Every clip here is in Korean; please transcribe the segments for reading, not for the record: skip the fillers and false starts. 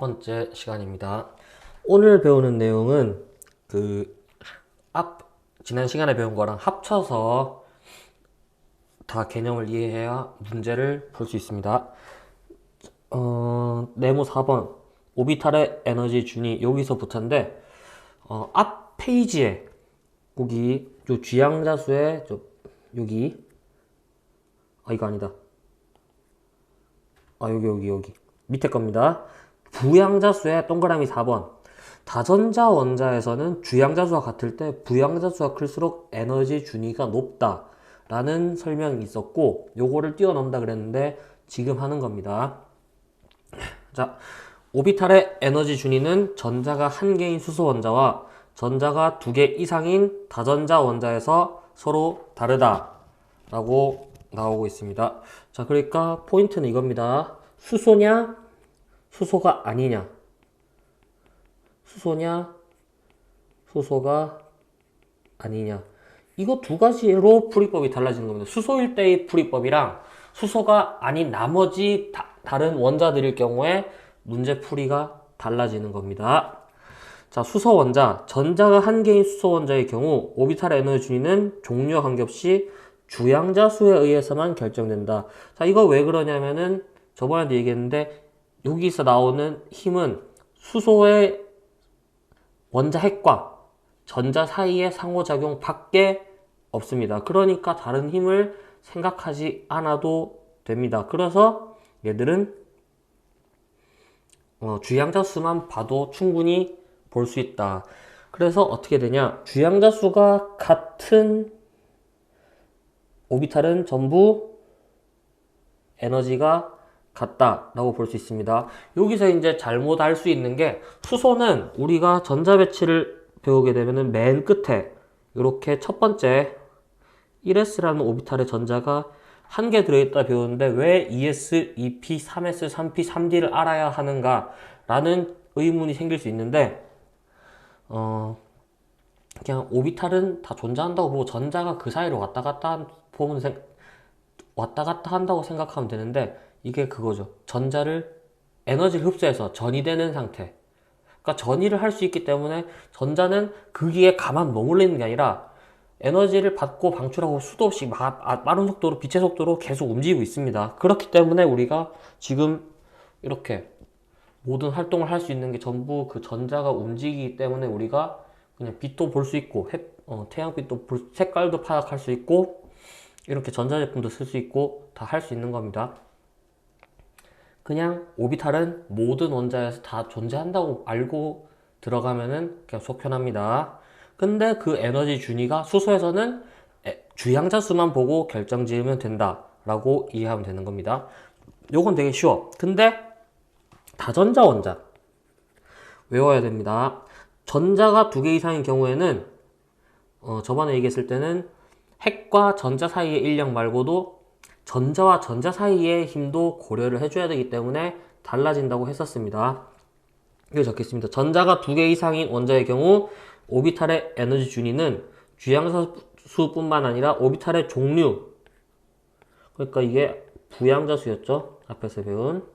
9번째 시간입니다. 오늘 배우는 내용은 지난 시간에 배운 거랑 합쳐서 다 개념을 이해해야 문제를 풀 수 있습니다. 네모 4번 오비탈의 에너지 준위 여기서부터인데 앞 페이지에 여기 요 쥐양자수의 여기 이거 아니다. 여기 밑에 겁니다. 부양자수의 동그라미 4번 다전자 원자에서는 주양자수와 같을 때 부양자수가 클수록 에너지 준위가 높다 라는 설명이 있었고 요거를 띄워넣는다 그랬는데 지금 하는 겁니다. 자, 오비탈의 에너지 준위는 전자가 한 개인 수소 원자와 전자가 두 개 이상인 다전자 원자에서 서로 다르다 라고 나오고 있습니다. 자, 그러니까 포인트는 이겁니다. 수소냐 수소가 아니냐, 수소냐 수소가 아니냐, 이거 두 가지로 풀이법이 달라지는 겁니다. 수소일 때의 풀이법이랑 수소가 아닌 나머지 다른 원자들일 경우에 문제 풀이가 달라지는 겁니다. 자, 수소 원자, 전자가 한 개인 수소 원자의 경우 오비탈 에너지 준위는 종류와 관계없이 주양자수에 의해서만 결정된다. 자, 이거 왜 그러냐면은 저번에도 얘기했는데 여기서 나오는 힘은 수소의 원자 핵과 전자 사이의 상호작용 밖에 없습니다. 그러니까 다른 힘을 생각하지 않아도 됩니다. 그래서 얘들은 주양자수만 봐도 충분히 볼 수 있다. 그래서 어떻게 되냐, 주양자수가 같은 오비탈은 전부 에너지가 같다라고 볼 수 있습니다. 여기서 이제 잘못 알 수 있는 게, 수소는 우리가 전자 배치를 배우게 되면은 맨 끝에 이렇게 첫 번째 1s라는 오비탈의 전자가 한 개 들어있다 배우는데 왜 2s, 2p, 3s, 3p, 3d를 알아야 하는가 라는 의문이 생길 수 있는데 그냥 오비탈은 다 존재한다고 보고 전자가 그 사이로 왔다 갔다 한다고 생각하면 되는데, 이게 그거죠. 전자를 에너지를 흡수해서 전이 되는 상태. 그러니까 전이를 할 수 있기 때문에 전자는 거기에 가만 머물러 있는 게 아니라 에너지를 받고 방출하고 수도 없이 빠른 속도로, 빛의 속도로 계속 움직이고 있습니다. 그렇기 때문에 우리가 지금 이렇게 모든 활동을 할 수 있는 게 전부 그 전자가 움직이기 때문에 우리가 그냥 빛도 볼 수 있고 태양빛도 색깔도 파악할 수 있고 이렇게 전자제품도 쓸 수 있고 다 할 수 있는 겁니다. 그냥 오비탈은 모든 원자에서 다 존재한다고 알고 들어가면은 그냥 속 편합니다. 근데 그 에너지 준위가 수소에서는 주양자 수만 보고 결정 지으면 된다 라고 이해하면 되는 겁니다. 요건 되게 쉬워. 근데 다전자 원자 외워야 됩니다. 전자가 두 개 이상인 경우에는 저번에 얘기했을 때는 핵과 전자 사이의 인력 말고도 전자와 전자 사이의 힘도 고려를 해줘야 되기 때문에 달라진다고 했었습니다. 여기 적혀있습니다. 전자가 두 개 이상인 원자의 경우 오비탈의 에너지 준위는 주양자수뿐만 아니라 오비탈의 종류, 그러니까 이게 부양자수였죠. 앞에서 배운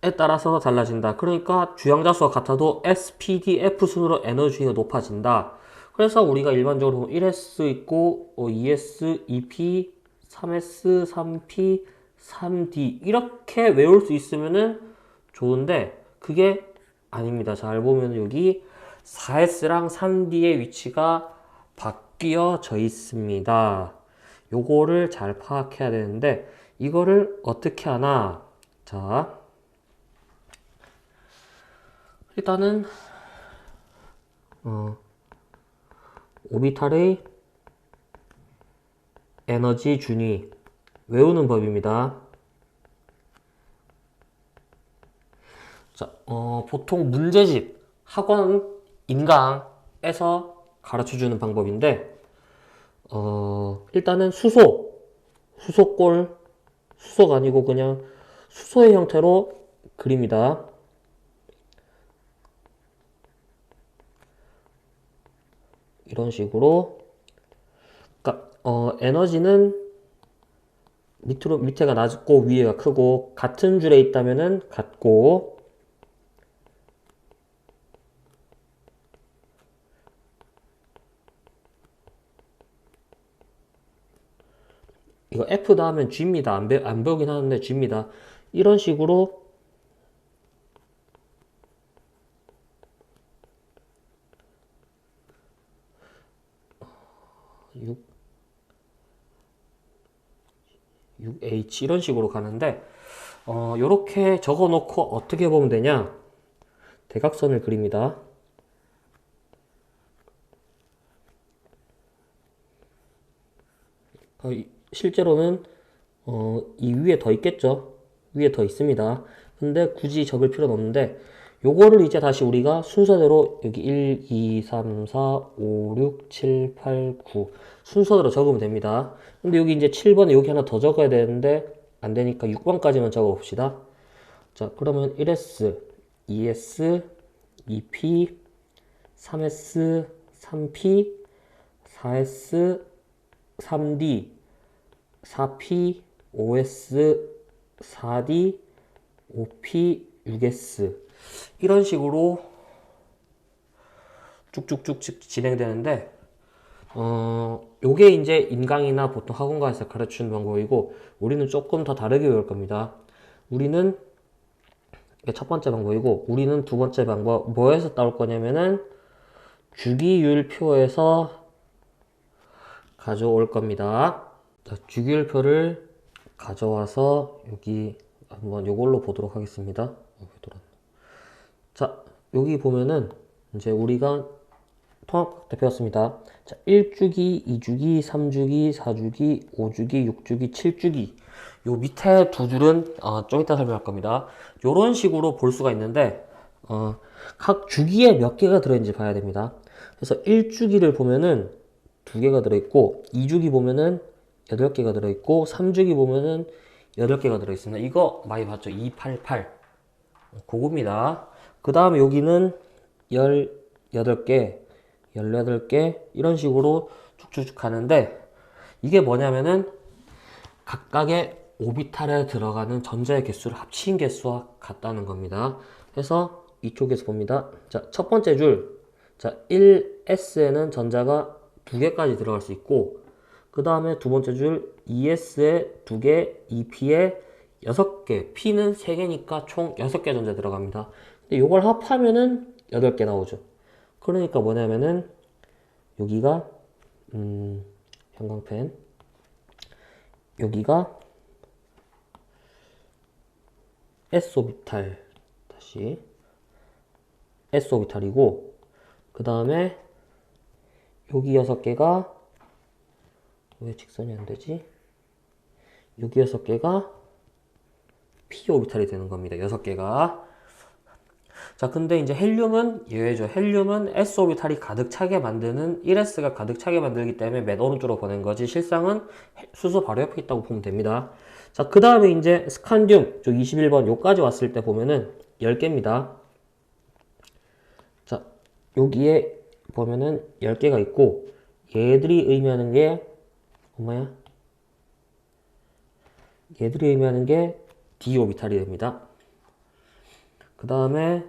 에 따라서 달라진다. 그러니까 주양자수가 같아도 SPDF 순으로 에너지 준위가 높아진다. 그래서 우리가 일반적으로 1s 있고 2s, 2p, 3s, 3p, 3d 이렇게 외울 수 있으면은 좋은데 그게 아닙니다. 잘 보면 여기 4s랑 3d의 위치가 바뀌어져 있습니다. 요거를 잘 파악해야 되는데 이거를 어떻게 하나? 자, 일단은 오비탈의 에너지 준위 외우는 법입니다. 자, 보통 문제집, 학원 인강에서 가르쳐주는 방법인데, 일단은 수소골, 수소가 아니고 그냥 수소의 형태로 그립니다. 이런 식으로. 그러니까 에너지는 밑에가 낮고 위에가 크고 같은 줄에 있다면은 같고, 이거 F 다음엔 G입니다. 안 배우긴 하는데 G입니다. 이런 식으로 6H 이런 식으로 가는데, 요렇게 적어 놓고 어떻게 보면 되냐? 대각선을 그립니다. 실제로는 이 위에 더 있겠죠. 위에 더 있습니다. 근데 굳이 적을 필요는 없는데, 요거를 이제 다시 우리가 순서대로 여기 1, 2, 3, 4, 5, 6, 7, 8, 9 순서대로 적으면 됩니다. 근데 여기 이제 7번에 여기 하나 더 적어야 되는데 안 되니까 6번까지만 적어 봅시다. 자, 그러면 1S, 2S, 2P, 3S, 3P, 4S, 3D, 4P, 5S, 4D, 5P, 6S 이런 식으로 쭉쭉쭉 진행되는데, 요게 이제 인강이나 보통 학원가에서 가르치는 방법이고, 우리는 조금 더 다르게 배울 겁니다. 우리는 이게 첫 번째 방법이고, 우리는 두 번째 방법 뭐에서 따올 거냐면은 주기율표에서 가져올 겁니다. 자, 주기율표를 가져와서 여기 한번 요걸로 보도록 하겠습니다. 자, 여기 보면은 이제 우리가 통합각도 배웠습니다. 자, 1주기, 2주기, 3주기, 4주기, 5주기, 6주기, 7주기. 요 밑에 두 줄은 좀 이따 설명할 겁니다. 요런 식으로 볼 수가 있는데, 각 주기에 몇 개가 들어있는지 봐야 됩니다. 그래서 1주기를 보면은 2개가 들어있고, 2주기 보면은 8개가 들어있고, 3주기 보면은 8개가 들어있습니다. 이거 많이 봤죠? 288. 그겁니다. 그 다음에 여기는 18개, 18개, 이런 식으로 쭉쭉쭉 가는데, 이게 뭐냐면은 각각의 오비탈에 들어가는 전자의 개수를 합친 개수와 같다는 겁니다. 그래서 이쪽에서 봅니다. 자, 첫 번째 줄. 자, 1S에는 전자가 2개까지 들어갈 수 있고, 그 다음에 두 번째 줄 2S에 2개, 2P에 6개, P는 3개니까 총 6개 전자 들어갑니다. 근데 이걸 합하면은 8개 나오죠. 그러니까 뭐냐면은 여기가 형광펜, 여기가 S오비탈, 다시 S오비탈이고, 그 다음에 여기 6개가, 왜 직선이 안 되지? 여기 6개가 P 오비탈이 되는 겁니다. 6개가. 자, 근데 이제 헬륨은 예외죠. 헬륨은 S 오비탈이 가득 차게 만드는 1S가 가득 차게 만들기 때문에 맨 오른쪽으로 보낸 거지. 실상은 수소 바로 옆에 있다고 보면 됩니다. 자, 그 다음에 이제 스칸듐, 저 21번 요까지 왔을 때 보면은 10개입니다. 자, 여기에 보면은 10개가 있고, 얘들이 의미하는 게 엄마야? 얘들이 의미하는 게 D 오비탈이 됩니다. 그 다음에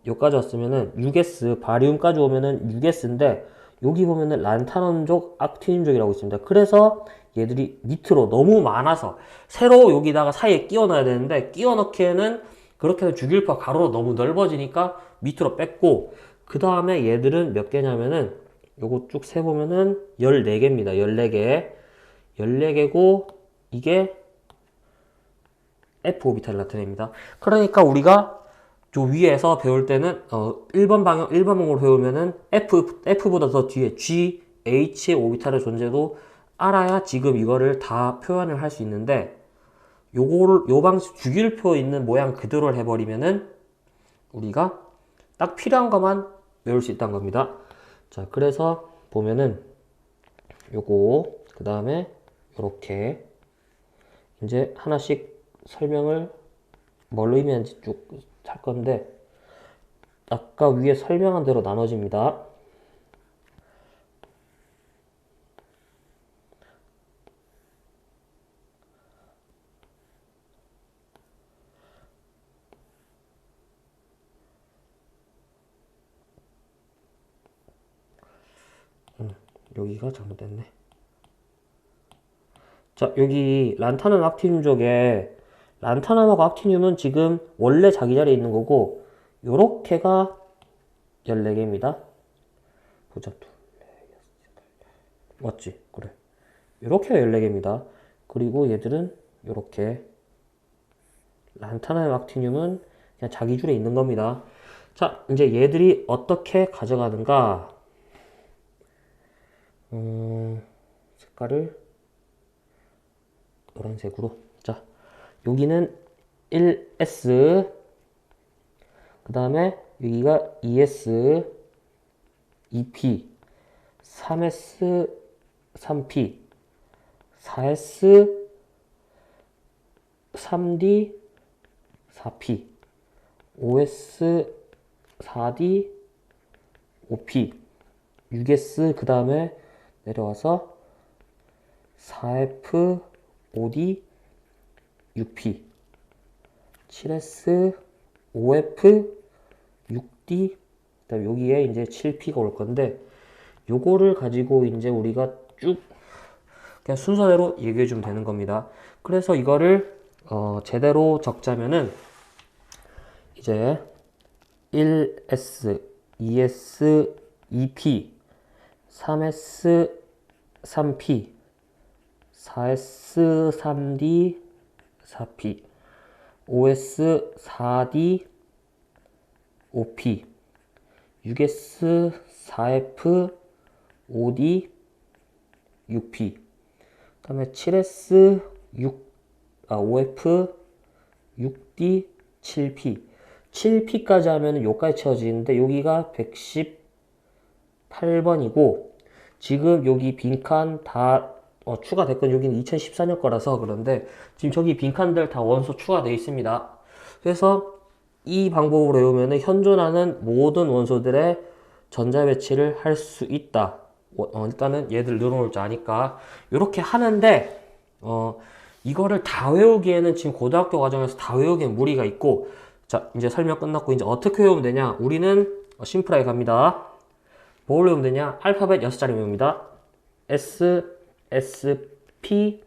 여기까지 왔으면은 6S, 바리움까지 오면은 6S인데, 여기 보면은 란타논족, 악티닌족이라고 있습니다. 그래서 얘들이 밑으로 너무 많아서 새로 여기다가 사이에 끼워 넣어야 되는데, 끼워 넣기에는 그렇게 해서 주기율표가 가로로 너무 넓어지니까 밑으로 뺐고, 그 다음에 얘들은 몇 개냐면은 요거 쭉 세보면은 14개입니다. 14개. 14개고, 이게 F 오비탈을 나타냅니다. 그러니까 우리가 저 위에서 배울 때는 1번 방으로 배우면은 F보다 더 뒤에 G, H의 오비탈의 존재도 알아야 지금 이거를 다 표현을 할 수 있는데, 요 방식 주기율표 있는 모양 그대로 해버리면은 우리가 딱 필요한 것만 외울 수 있다는 겁니다. 자, 그래서 보면은 요거, 그 다음에 요렇게 이제 하나씩 설명을 뭘로 의미하는지 쭉 할 건데, 아까 위에 설명한 대로 나눠집니다. 여기가 잘못됐네. 자, 여기 란타늄 악티늄족에 란타늄하고 악티늄은 지금 원래 자기 자리에 있는 거고, 요렇게가 14개입니다. 보자. 맞지? 그래. 요렇게가 14개입니다. 그리고 얘들은 요렇게. 란타늄 악티늄은 그냥 자기 줄에 있는 겁니다. 자, 이제 얘들이 어떻게 가져가는가? 색깔을 노란색으로. 자, 여기는 1S, 그 다음에 여기가 2S, 2P, 3S, 3P, 4S, 3D, 4P, 5S, 4D, 5P, 6S, 그 다음에 내려와서 4F, 5D, 6P, 7S, 5F, 6D, 그다음 여기에 이제 7P가 올 건데, 요거를 가지고 이제 우리가 쭉 그냥 순서대로 얘기해 주면 되는 겁니다. 그래서 이거를 제대로 적자면은 이제 1S, 2S, 2P, 3S, 3P, 4S, 3D, 4P, 5S, 4D, 5P, 6S, 4F, 5D, 6P, 그 다음에 7S, 5F, 6D, 7P. 7P까지 하면 여기까지 채워지는데 여기가 118번이고 지금 여기 빈칸 다 추가됐건 여기는 2014년 거라서 그런데 지금 저기 빈칸들 다 원소 추가되어 있습니다. 그래서 이 방법으로 외우면 현존하는 모든 원소들의 전자 배치를 할 수 있다. 일단은 얘들 늘어놓을 줄 아니까 이렇게 하는데 이거를 다 외우기에는 지금 고등학교 과정에서 다 외우기엔 무리가 있고, 자, 이제 설명 끝났고 이제 어떻게 외우면 되냐? 우리는 심플하게 갑니다. 뭘 외우면 되냐? 알파벳 6자리 외웁니다. S, S, P,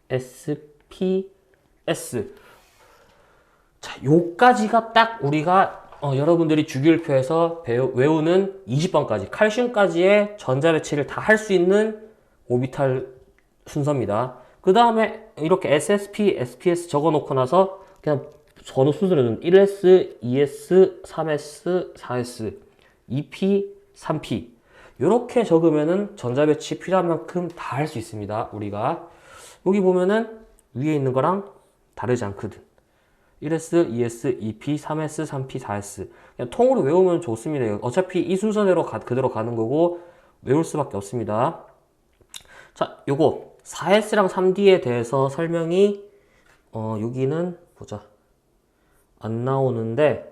S, P, S. 자, 요까지가 딱 우리가 여러분들이 주기율표에서 외우는 20번까지 칼슘까지의 전자 배치를 다 할 수 있는 오비탈 순서입니다. 그 다음에 이렇게 SSP, SPS 적어 놓고 나서 그냥 전후 순서는 1S, 2S, 3S, 4S, 2P, 3P 이렇게 적으면은 전자 배치 필요한 만큼 다 할 수 있습니다. 우리가 여기 보면은 위에 있는 거랑 다르지 않거든. 1S, 2S, 2P, 3S, 3P, 4S 그냥 통으로 외우면 좋습니다. 어차피 이 순서대로 그대로 가는 거고 외울 수밖에 없습니다. 자, 요거 4S랑 3D에 대해서 설명이 여기는 보자. 안 나오는데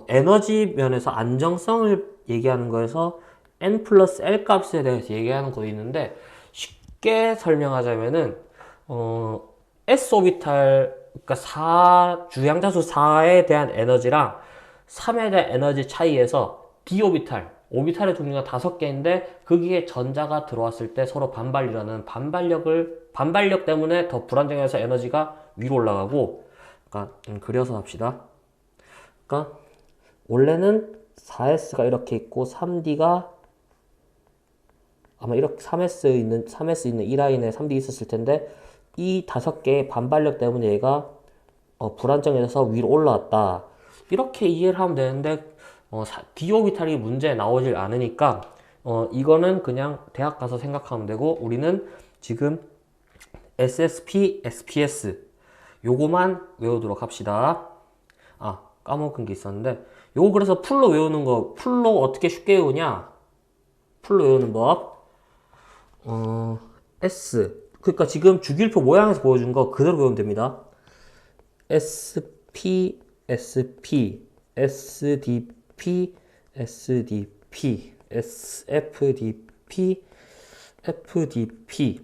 에너지 면에서 안정성을 얘기하는 거에서 N 플러스 L 값에 대해서 얘기하는 것도 있는데 쉽게 설명하자면은 S 오비탈 그러니까 주양자수 4에 대한 에너지랑 3에 대한 에너지 차이에서 D 오비탈의 종류가 5개인데 거기에 전자가 들어왔을 때 서로 반발이라는 반발력 때문에 더 불안정해서 에너지가 위로 올라가고, 그러니까 그려서 합시다. 그러니까 원래는 4S가 이렇게 있고 3D가 아마 이렇게 3S 있는 이 라인에 3D 있었을 텐데 이 5개의 반발력 때문에 얘가 불안정해져서 위로 올라왔다. 이렇게 이해를 하면 되는데 D 오비탈이 문제에 나오질 않으니까 이거는 그냥 대학 가서 생각하면 되고 우리는 지금 SSP, SPS 요거만 외우도록 합시다. 아, 까먹은 게 있었는데 요거 그래서 풀로 외우는 거, 풀로 어떻게 쉽게 외우냐? 풀로 외우는 법 S 그러니까 지금 주기율표 모양에서 보여준 거 그대로 외우면 됩니다. SP, SP, SDP, SDP, SFDP, FDP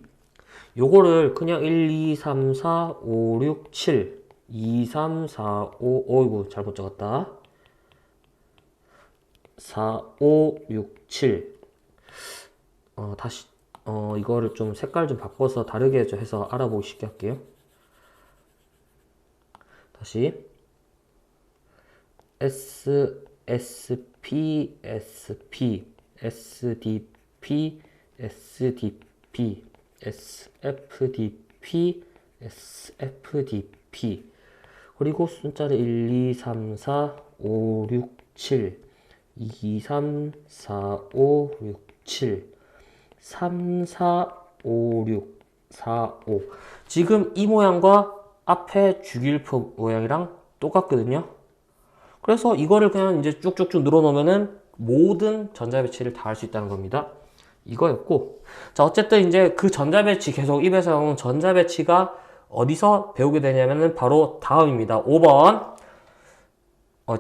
요거를 그냥 1, 2, 3, 4, 5, 6, 7 2, 3, 4, 5 어이구 잘못 적었다 4, 5, 6, 7 다시 이거를 좀 색깔 좀 바꿔서 다르게 좀 해서 알아보기 쉽게 할게요. 다시 S, SP, SP, SDP, SDP, SFDP, SFDP. 그리고 숫자를 1, 2, 3, 4, 5, 6, 7, 2, 3, 4, 5, 6, 7, 3, 4, 5, 6, 4, 5. 지금 이 모양과 앞에 주기율표 모양이랑 똑같거든요. 그래서 이거를 그냥 이제 쭉쭉쭉 늘어놓으면은 모든 전자배치를 다 할 수 있다는 겁니다. 이거였고. 자, 어쨌든 이제 그 전자배치 계속 입에서 나오는 전자배치가 어디서 배우게 되냐면은 바로 다음입니다. 5번.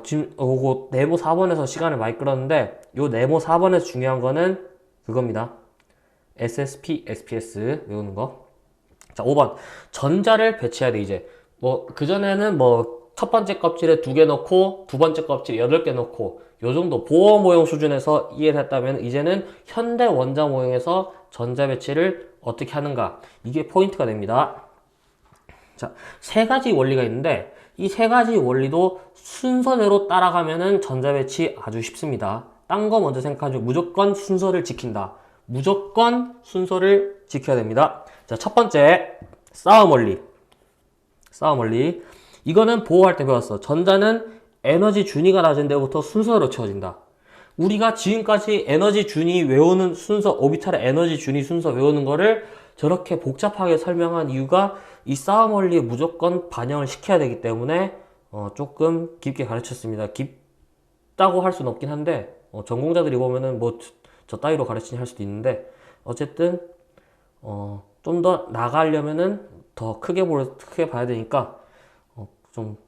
지금 요거 네모 4번에서 시간을 많이 끌었는데 요 네모 4번에서 중요한 거는 그겁니다. SSP, SPS 외우는 거. 자, 5번. 전자를 배치해야 돼, 이제. 뭐, 그전에는 뭐, 첫 번째 껍질에 2개 넣고, 두 번째 껍질에 8개 넣고, 요 정도 보호 모형 수준에서 이해를 했다면, 이제는 현대 원자 모형에서 전자 배치를 어떻게 하는가. 이게 포인트가 됩니다. 자, 세 가지 원리가 있는데, 이 세 가지 원리도 순서대로 따라가면은 전자 배치 아주 쉽습니다. 딴 거 먼저 생각하죠. 무조건 순서를 지킨다. 무조건 순서를 지켜야 됩니다. 자, 첫 번째, 싸움 원리. 싸움 원리. 이거는 보호할 때 배웠어. 전자는 에너지 준위가 낮은 데부터 순서로 채워진다. 우리가 지금까지 에너지 준위 외우는 순서, 오비탈의 에너지 준위 순서 외우는 거를 저렇게 복잡하게 설명한 이유가 이 싸움 원리에 무조건 반영을 시켜야 되기 때문에 조금 깊게 가르쳤습니다. 깊다고 할 수는 없긴 한데 전공자들이 보면은 뭐 저 따위로 가르치니 할 수도 있는데 어쨌든 좀 더 나가려면은 더 크게 봐야 되니까 좀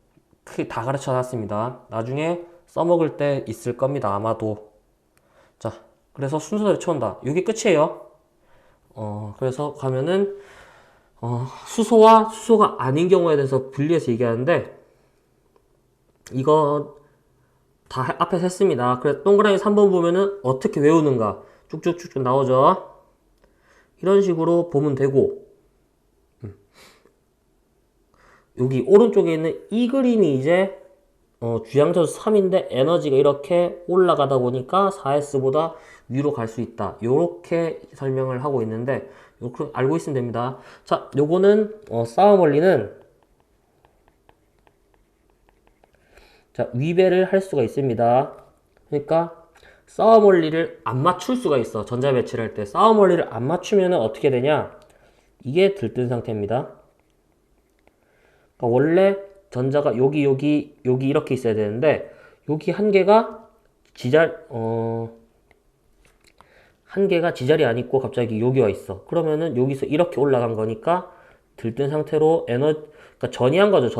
크게 다 가르쳐 놨습니다. 나중에 써먹을 때 있을 겁니다. 아마도. 자, 그래서 순서대로 채운다. 이게 끝이에요. 그래서 가면은 수소와 수소가 아닌 경우에 대해서 분리해서 얘기하는데 이거 다 앞에서 했습니다. 그래서 동그라미 3번 보면은 어떻게 외우는가 쭉쭉쭉쭉 나오죠. 이런 식으로 보면 되고 여기 오른쪽에 있는 이 그림이 이제 주양자수 3인데 에너지가 이렇게 올라가다 보니까 4S보다 위로 갈 수 있다. 요렇게 설명을 하고 있는데 요렇게 알고 있으면 됩니다. 자, 요거는 싸움 원리는 자, 위배를 할 수가 있습니다. 그러니까 싸움 원리를 안 맞출 수가 있어. 전자 배치를 할 때 싸움 원리를 안 맞추면 어떻게 되냐? 이게 들뜬 상태입니다. 그러니까 원래 전자가 여기 이렇게 있어야 되는데 여기 한 개가 한 개가 지자리 안 있고 갑자기 여기 와 있어. 그러면은 여기서 이렇게 올라간 거니까 들뜬 상태로 그러니까 전이한 거죠.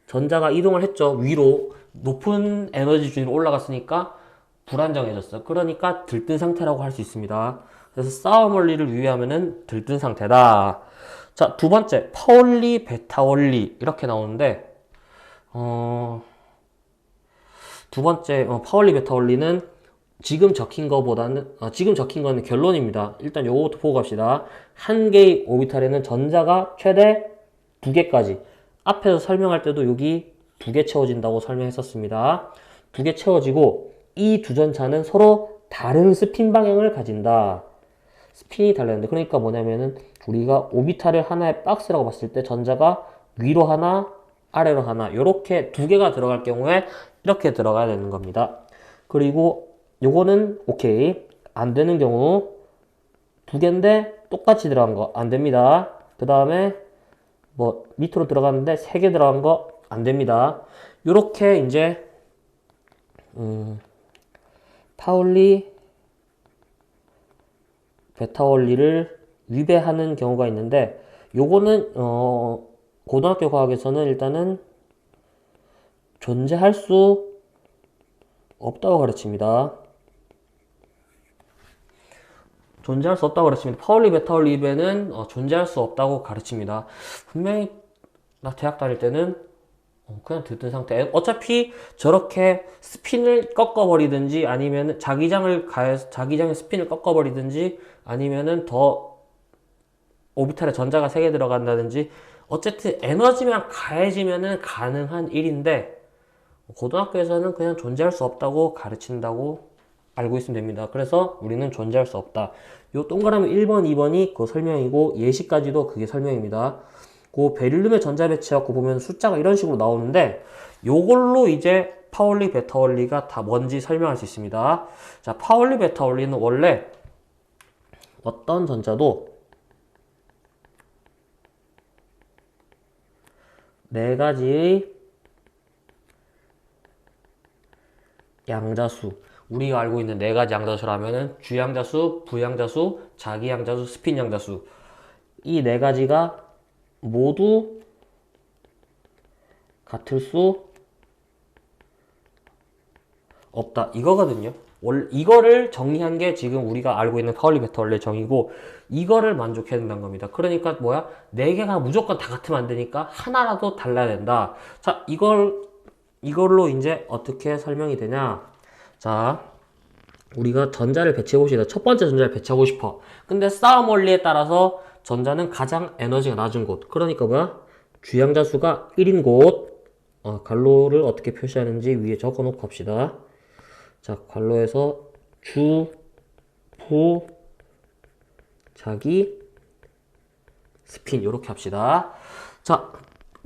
전자가 이동을 했죠. 위로 높은 에너지 준위로 올라갔으니까 불안정해졌어. 그러니까 들뜬 상태라고 할 수 있습니다. 그래서 싸움 원리를 유의하면은 들뜬 상태다. 자, 두 번째, 파울리 베타 원리 이렇게 나오는데 두 번째 파울리 베타 원리는 지금 적힌 거는 결론입니다. 일단 요거부터 보고 갑시다. 한 개의 오비탈에는 전자가 최대 2개까지 앞에서 설명할 때도 여기 2개 채워진다고 설명했었습니다. 2개 채워지고 이 두 전차는 서로 다른 스핀 방향을 가진다. 스핀이 달라는데 그러니까 뭐냐면은 우리가 오비탈을 하나의 박스라고 봤을 때 전자가 위로 하나 아래로 하나 이렇게 2개가 들어갈 경우에 이렇게 들어가야 되는 겁니다. 그리고 요거는 오케이 안 되는 경우 2개인데 똑같이 들어간 거 안 됩니다. 그 다음에 뭐 밑으로 들어갔는데 3개 들어간 거 안 됩니다. 요렇게 이제 파울리 베타 원리를 위배하는 경우가 있는데 요거는 고등학교 과학에서는 일단은 존재할 수 없다고 가르칩니다. 존재할 수 없다고 가르칩니다. 파울리 베타 원리 위배는 존재할 수 없다고 가르칩니다. 분명히 나 대학 다닐 때는 그냥 들뜬 상태. 어차피 저렇게 스핀을 꺾어버리든지 아니면 자기장을 가해서 자기장의 스핀을 꺾어버리든지 아니면은 더 오비탈에 전자가 3개 들어간다든지 어쨌든 에너지만 가해지면은 가능한 일인데 고등학교에서는 그냥 존재할 수 없다고 가르친다고 알고 있으면 됩니다. 그래서 우리는 존재할 수 없다. 요 동그라미 1번, 2번이 그 설명이고 예시까지도 그게 설명입니다. 그 베릴륨의 전자 배치하고 보면 숫자가 이런 식으로 나오는데 요걸로 이제 파울리 베타 원리가 다 뭔지 설명할 수 있습니다. 자, 파울리 베타 원리는 원래 어떤 전자도 네 가지의 양자수, 우리가 알고 있는 네 가지 양자수라면은 주양자수, 부양자수, 자기양자수, 스핀양자수, 이 네 가지가 모두 같을 수 없다 이거거든요. 이거를 정리한 게 지금 우리가 알고 있는 파울리 베타 원리의 정의고, 이거를 만족해야 된다는 겁니다. 그러니까 뭐야? 네 개가 무조건 다 같으면 안 되니까 하나라도 달라야 된다. 자, 이걸로 이제 어떻게 설명이 되냐? 자, 우리가 전자를 배치해 봅시다. 첫 번째 전자를 배치하고 싶어. 근데 싸움 원리에 따라서 전자는 가장 에너지가 낮은 곳. 그러니까 뭐야? 주양자 수가 1인 곳. 괄호를 어떻게 표시하는지 위에 적어 놓고 합시다. 자, 괄호에서 주, 부, 자기, 스핀 이렇게 합시다. 자,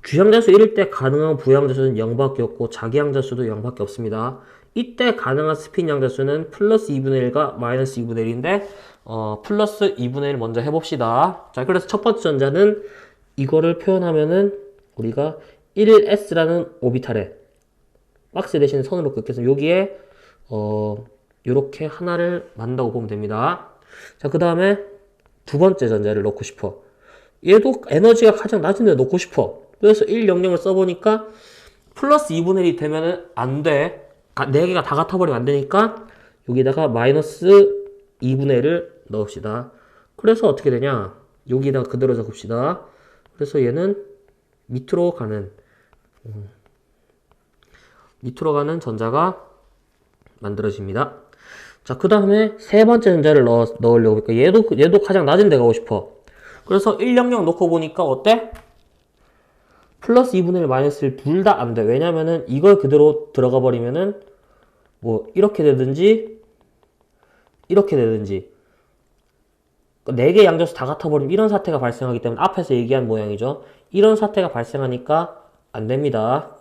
주양자수 1일 때 가능한 부양자수는 0밖에 없고 자기양자수도 0밖에 없습니다. 이때 가능한 스핀 양자수는 플러스 2분의 1과 마이너스 2분의 1인데 플러스 2분의 1 먼저 해봅시다. 자, 그래서 첫 번째 전자는 이거를 표현하면은 우리가 1S라는 오비탈에 박스 대신 선으로 긋겠서 여기에 요렇게 하나를 만든다고 보면 됩니다. 자, 그 다음에 두 번째 전자를 넣고 싶어. 얘도 에너지가 가장 낮은 데 넣고 싶어. 그래서 1, 0, 0을 써보니까 플러스 2분의 1이 되면은 안 돼. 4개가 다 같아버리면 안 되니까 여기다가 마이너스 2분의 1을 넣읍시다. 그래서 어떻게 되냐? 여기다가 그대로 적읍시다. 그래서 얘는 밑으로 가는 전자가 만들어집니다. 자, 그 다음에 세 번째 전자를 넣으려고 하니까 얘도 가장 낮은 데 가고 싶어. 그래서 1, 0, 0 놓고 보니까 어때? 플러스 2분의 1, 마이너스 1 둘 다 안 돼. 왜냐면은 이걸 그대로 들어가 버리면은 뭐 이렇게 되든지 이렇게 되든지 4개 양자수 다 같아 버리면 이런 사태가 발생하기 때문에 앞에서 얘기한 모양이죠. 이런 사태가 발생하니까 안 됩니다.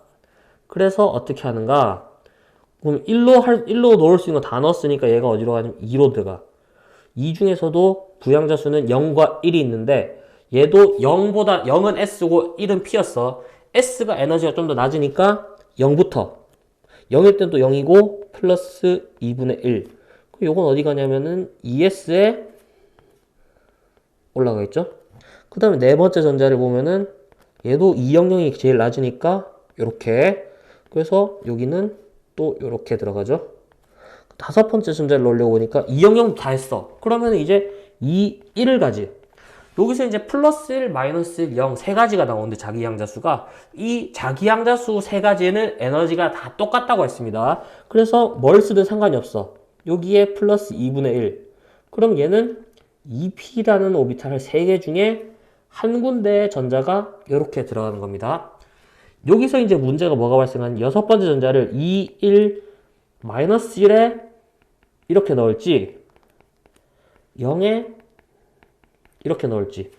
그래서 어떻게 하는가? 그럼 1로 넣을 수 있는 거 다 넣었으니까 얘가 어디로 가냐면 2로 들어가. 2 중에서도 부양자수는 0과 1이 있는데 얘도 0은 S고 1은 P였어. S가 에너지가 좀 더 낮으니까 0부터 0일 땐 또 0이고 플러스 2분의 1. 그럼 요건 어디 가냐면은 ES에 올라가겠죠. 그 다음에 네 번째 전자를 보면은 얘도 200이 제일 낮으니까 요렇게. 그래서 여기는 또 요렇게 들어가죠. 다섯 번째 전자를 넣으려고 보니까 200 다 했어. 그러면 이제 1을 가지. 여기서 이제 플러스 1, 마이너스 1, 0 세 가지가 나오는데 자기양자수가 이 자기양자수 세 가지는 에너지가 다 똑같다고 했습니다. 그래서 뭘 쓰든 상관이 없어. 여기에 플러스 2분의 1. 그럼 얘는 2p라는 오비탈 3개 중에 한 군데의 전자가 이렇게 들어가는 겁니다. 여기서 이제 문제가 뭐가 발생하는 여섯 번째 전자를 2, 1, 마이너스 1에 이렇게 넣을지 0에 이렇게 넣을지.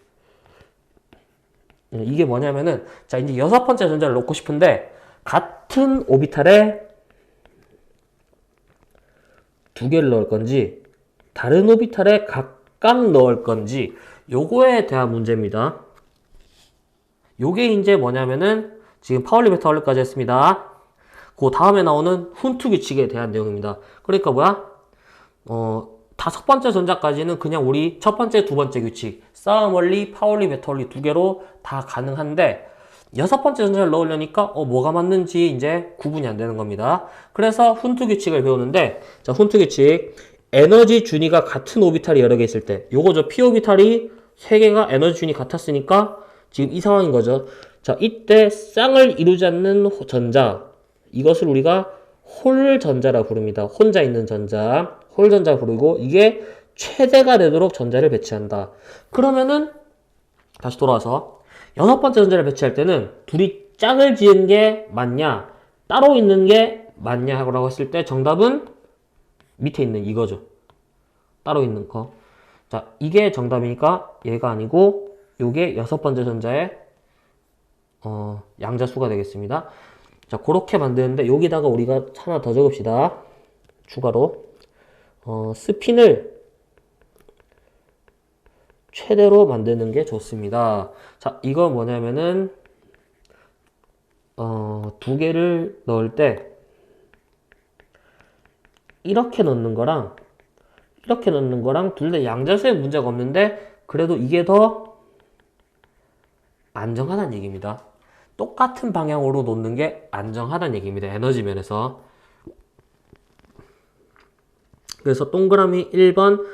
이게 뭐냐면은 자, 이제 여섯 번째 전자를 넣고 싶은데 같은 오비탈에 두 개를 넣을 건지 다른 오비탈에 각각 넣을 건지 요거에 대한 문제입니다. 요게 이제 뭐냐면은 지금 파울리 베타 원리까지 했습니다. 그 다음에 나오는 훈투 규칙에 대한 내용입니다. 그러니까 뭐야? 다섯 번째 전자까지는 그냥 우리 첫 번째, 두 번째 규칙, 싸움 원리, 파울리 베타 원리 두 개로 다 가능한데 여섯 번째 전자를 넣으려니까 뭐가 맞는지 이제 구분이 안 되는 겁니다. 그래서 훈투 규칙을 배우는데, 자, 훈투 규칙. 에너지 준위가 같은 오비탈이 여러 개 있을 때 요거죠. p 오비탈이 3개가 에너지 준위 같았으니까 지금 이 상황인 거죠. 자, 이때 쌍을 이루지 않는 전자, 이것을 우리가 홀전자라 부릅니다. 혼자 있는 전자, 홀전자 부르고 이게 최대가 되도록 전자를 배치한다. 그러면은 다시 돌아와서 여섯 번째 전자를 배치할 때는 둘이 짝을 지은 게 맞냐, 따로 있는 게 맞냐 라고 했을 때 정답은 밑에 있는 이거죠. 따로 있는 거. 자, 이게 정답이니까 얘가 아니고 요게 여섯 번째 전자의 양자수가 되겠습니다. 자, 그렇게 만드는데 여기다가 우리가 하나 더 적읍시다. 추가로 스핀을 최대로 만드는 게 좋습니다. 자, 이건 뭐냐면은 두 개를 넣을 때 이렇게 넣는 거랑 이렇게 넣는 거랑 둘 다 양자수에 문제가 없는데 그래도 이게 더 안정하다는 얘기입니다. 똑같은 방향으로 놓는 게 안정하다는 얘기입니다. 에너지 면에서. 그래서 동그라미 1번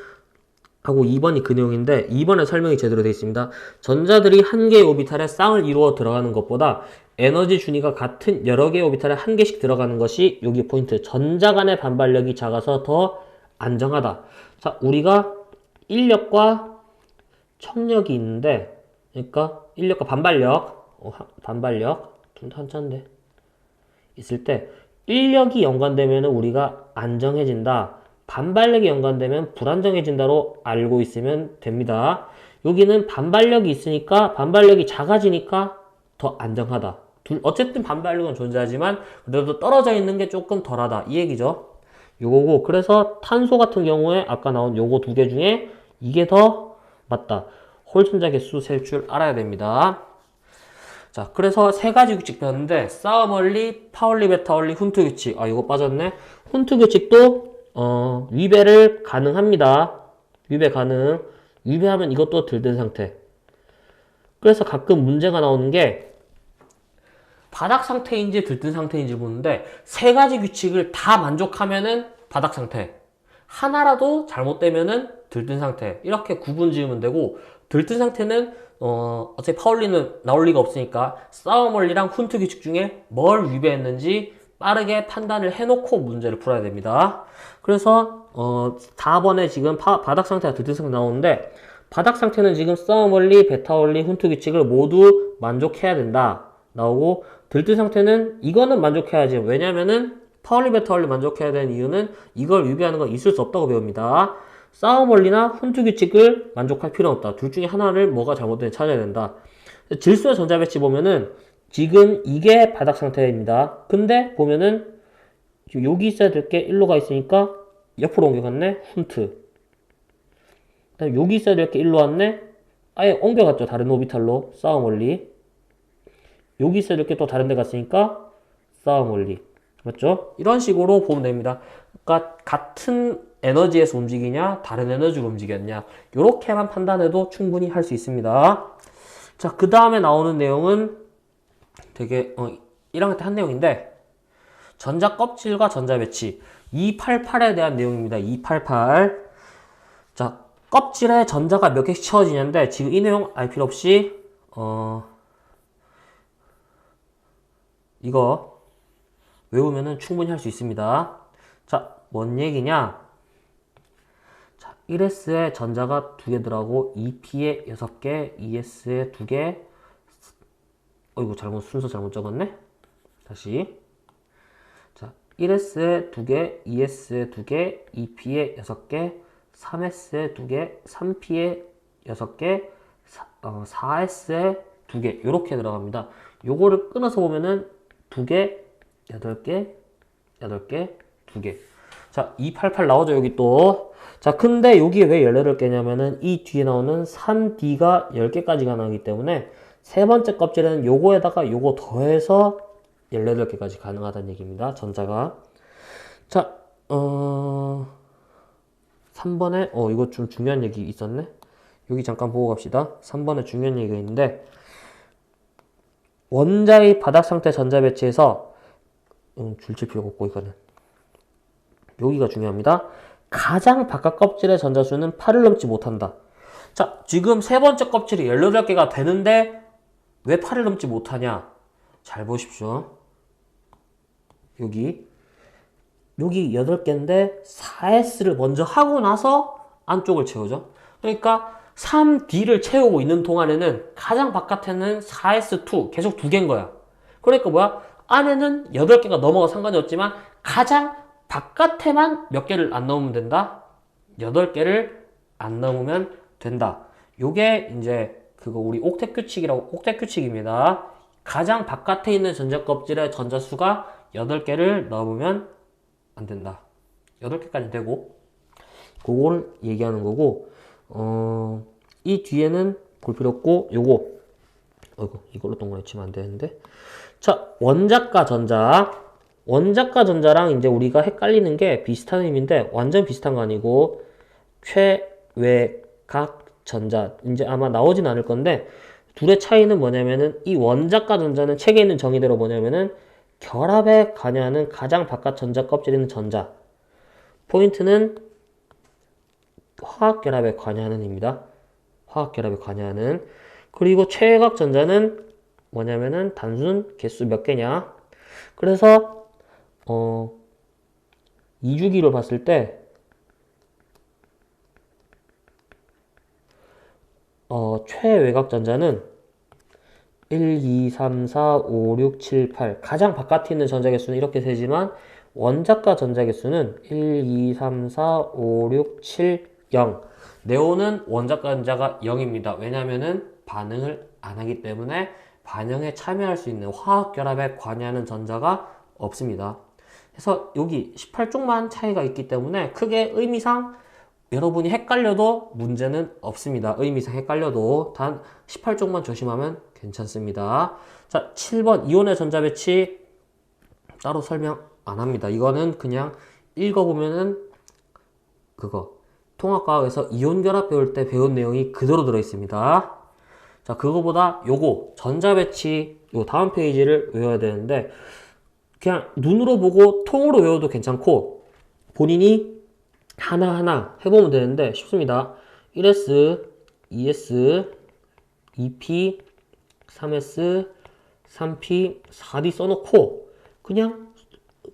하고 2번이 그 내용인데 2번에 설명이 제대로 되어 있습니다. 전자들이 한 개의 오비탈에 쌍을 이루어 들어가는 것보다 에너지 준위가 같은 여러 개의 오비탈에 한 개씩 들어가는 것이 여기 포인트. 전자 간의 반발력이 작아서 더 안정하다. 자, 우리가 인력과 청력이 있는데, 그러니까 인력과 반발력 한차인데 있을 때 인력이 연관되면 우리가 안정해진다. 반발력이 연관되면 불안정해진다로 알고 있으면 됩니다. 여기는 반발력이 있으니까 반발력이 작아지니까 더 안정하다. 어쨌든 반발력은 존재하지만 그래도 떨어져 있는 게 조금 덜하다. 이 얘기죠. 요거고 그래서 탄소 같은 경우에 아까 나온 요거 두 개 중에 이게 더 맞다. 홀전자 개수 셀 줄 알아야 됩니다. 자, 그래서 세 가지 규칙 배웠는데 싸움 원리, 파울리, 베타 원리, 훈트 규칙. 아, 이거 빠졌네. 훈트 규칙도 위배를 가능합니다. 위배 가능. 위배하면 이것도 들뜬 상태. 그래서 가끔 문제가 나오는 게 바닥 상태인지 들뜬 상태인지 보는데 세 가지 규칙을 다 만족하면은 바닥 상태. 하나라도 잘못되면은 들뜬 상태. 이렇게 구분 지으면 되고 들뜬 상태는 어차피 파울리는 나올 리가 없으니까 싸움 원리랑 훈트 규칙 중에 뭘 위배했는지 빠르게 판단을 해놓고 문제를 풀어야 됩니다. 그래서 4번에 지금 바닥 상태가 들뜬 상태 나오는데 바닥 상태는 지금 싸움 원리, 베타 원리, 훈트 규칙을 모두 만족해야 된다. 나오고 들뜬 상태는 이거는 만족해야지. 왜냐면은 파울리, 베타 원리 만족해야 되는 이유는 이걸 위배하는 건 있을 수 없다고 배웁니다. 싸움 원리나 훈트 규칙을 만족할 필요는 없다. 둘 중에 하나를 뭐가 잘못되는지 찾아야 된다. 질소의 전자 배치 보면은 지금 이게 바닥 상태입니다. 근데 보면은 여기 있어야 될 게 일로 가 있으니까 옆으로 옮겨갔네. 훈트. 그다음 여기 있어야 될 게 일로 왔네. 아예 옮겨갔죠. 다른 오비탈로. 싸움 원리. 여기 있어야 될 게 또 다른 데 갔으니까 싸움 원리. 맞죠? 이런 식으로 보면 됩니다. 그러니까 같은 에너지에서 움직이냐 다른 에너지로 움직였냐 이렇게만 판단해도 충분히 할 수 있습니다. 자, 그 다음에 나오는 내용은 되게 1학년 때 한 내용인데 전자 껍질과 전자 배치 288에 대한 내용입니다. 288. 자, 껍질에 전자가 몇 개씩 채워지냐인데 지금 이 내용 알 필요 없이 이거 외우면은 충분히 할 수 있습니다. 자, 뭔 얘기냐? 자, 1S에 전자가 2개 들어가고 2P에 6개, 2S에 2개. 어이구, 순서 잘못 적었네? 다시. 자, 1S에 2개, 2S에 2개, 2P에 6개, 3S에 2개, 3P에 6개, 4S에 2개. 요렇게 들어갑니다. 요거를 끊어서 보면은 2개, 8개, 8개, 2개. 자, 288 나오죠, 여기 또. 자, 근데 여기에 왜 18개냐면은 이 뒤에 나오는 3D가 10개까지가 나오기 때문에 세 번째 껍질에는 요거에다가 요거 더해서 18개까지 가능하다는 얘기입니다. 전자가. 자, 3번에, 이거 좀 중요한 얘기 있었네? 여기 잠깐 보고 갑시다. 3번에 중요한 얘기가 있는데, 원자의 바닥 상태 전자 배치에서, 줄칠 필요가 없고, 이거는. 여기가 중요합니다. 가장 바깥 껍질의 전자수는 8을 넘지 못한다. 자, 지금 세 번째 껍질이 18개가 되는데 왜 8을 넘지 못하냐? 잘 보십시오. 여기 8개인데 4S를 먼저 하고 나서 안쪽을 채우죠. 그러니까 3D를 채우고 있는 동안에는 가장 바깥에는 4S2 계속 2개인 거야. 그러니까 뭐야? 안에는 8개가 넘어가 상관이 없지만 가장 바깥에만 몇 개를 안 넣으면 된다? 8개를 안 넣으면 된다. 요게 이제 그거 우리 옥텟 규칙이라고, 옥텟 규칙입니다. 가장 바깥에 있는 전자 껍질의 전자수가 8개를 넣으면 안 된다. 8개까지 되고, 그걸 얘기하는 거고, 이 뒤에는 볼 필요 없고, 요거, 이걸로 동그랗게 치면 안 되는데. 자, 원자과 전자. 원자과 전자랑 이제 우리가 헷갈리는 게 비슷한 의미인데, 완전 비슷한 거 아니고, 최외각 전자. 이제 아마 나오진 않을 건데, 둘의 차이는 뭐냐면은, 이 원자과 전자는 책에 있는 정의대로 뭐냐면은, 결합에 관여하는 가장 바깥 전자 껍질에 있는 전자. 포인트는 화학결합에 관여하는 입니다. 화학결합에 관여하는. 그리고 최외각 전자는 뭐냐면은 단순 개수 몇 개냐. 그래서 2주기로 봤을 때 최외각 전자는 1, 2, 3, 4, 5, 6, 7, 8 가장 바깥에 있는 전자 개수는 이렇게 세지만 원자과 전자 개수는 1, 2, 3, 4, 5, 6, 7, 0. 네온은 원자과 전자가 0입니다. 왜냐면은 반응을 안 하기 때문에 반응에 참여할 수 있는 화학결합에 관여하는 전자가 없습니다. 그래서 여기 18쪽만 차이가 있기 때문에 크게 의미상 여러분이 헷갈려도 문제는 없습니다. 의미상 헷갈려도 단 18쪽만 조심하면 괜찮습니다. 자, 7번 이온의 전자 배치 따로 설명 안 합니다. 이거는 그냥 읽어보면은 그거 통합과학에서 이온 결합 배울 때 배운 내용이 그대로 들어있습니다. 자, 그거보다 요거 전자 배치 요 다음 페이지를 외워야 되는데 그냥 눈으로 보고 통으로 외워도 괜찮고 본인이 하나하나 해보면 되는데 쉽습니다. 1S, 2S, 2P, 3S, 3P, 4D 써놓고 그냥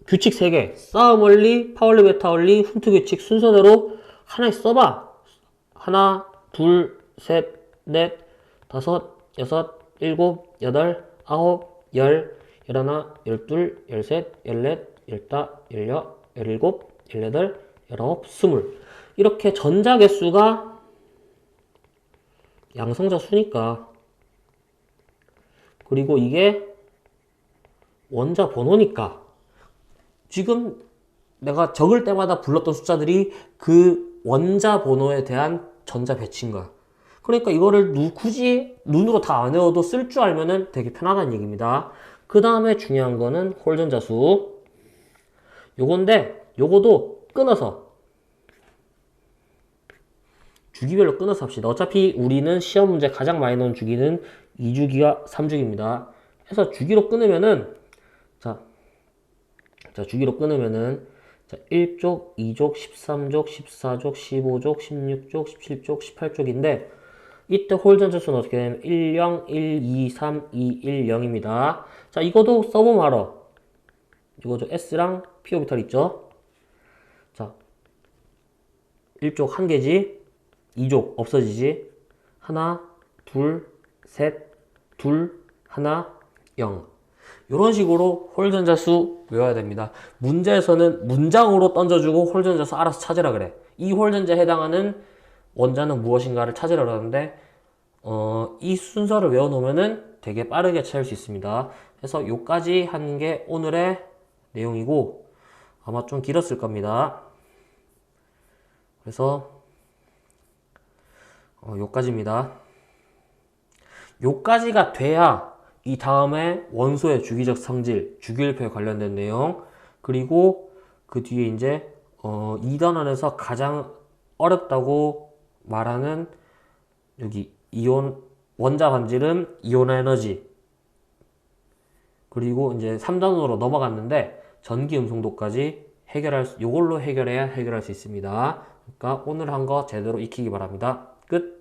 규칙 3개 싸움 원리, 파울리 베타 원리, 훈트 규칙 순서대로 하나씩 써봐. 하나, 둘, 셋, 넷, 다섯, 여섯, 일곱, 여덟, 아홉, 열, 열하나, 열둘, 열셋, 열넷, 열다, 열여, 열일곱, 열여덟, 열아홉, 스물. 이렇게 전자 개수가 양성자 수니까. 그리고 이게 원자 번호니까. 지금 내가 적을 때마다 불렀던 숫자들이 그 원자 번호에 대한 전자 배치인 거야. 그러니까 이거를 굳이 눈으로 다 안 외워도 쓸 줄 알면은 되게 편하다는 얘기입니다. 그 다음에 중요한 거는 홀전자 수. 요건데, 요거도 끊어서. 주기별로 끊어서 합시다. 어차피 우리는 시험 문제 가장 많이 나온 주기는 2주기와 3주기입니다. 해서 주기로 끊으면은, 자, 주기로 끊으면은, 자, 1족, 2족, 13족, 14족, 15족, 16족, 17족, 18족인데, 이때 홀전자 수는 어떻게 되냐면 1, 0, 1, 2, 3, 2, 1, 0입니다. 자, 이것도 써보면 알아. 이거죠. S랑 P 오비탈 있죠? 자, 1족 1개지, 2족 없어지지, 하나, 둘, 셋, 둘, 하나, 0. 이런 식으로 홀전자 수 외워야 됩니다. 문제에서는 문장으로 던져주고 홀전자 수 알아서 찾으라 그래. 이 홀전자에 해당하는 원자는 무엇인가를 찾으라 그러는데 이 순서를 외워놓으면은 되게 빠르게 찾을 수 있습니다. 그래서 요까지 하는 게 오늘의 내용이고 아마 좀 길었을 겁니다. 그래서 요까지입니다. 요까지가 돼야 이 다음에 원소의 주기적 성질, 주기율표에 관련된 내용 그리고 그 뒤에 이제 2단원에서 가장 어렵다고 말하는 여기 이온 원자 반질은 이온 에너지 그리고 이제 3단원으로 넘어갔는데 전기 음성도까지 요걸로 해결해야 해결할 수 있습니다. 그러니까 오늘 한 거 제대로 익히기 바랍니다. 끝.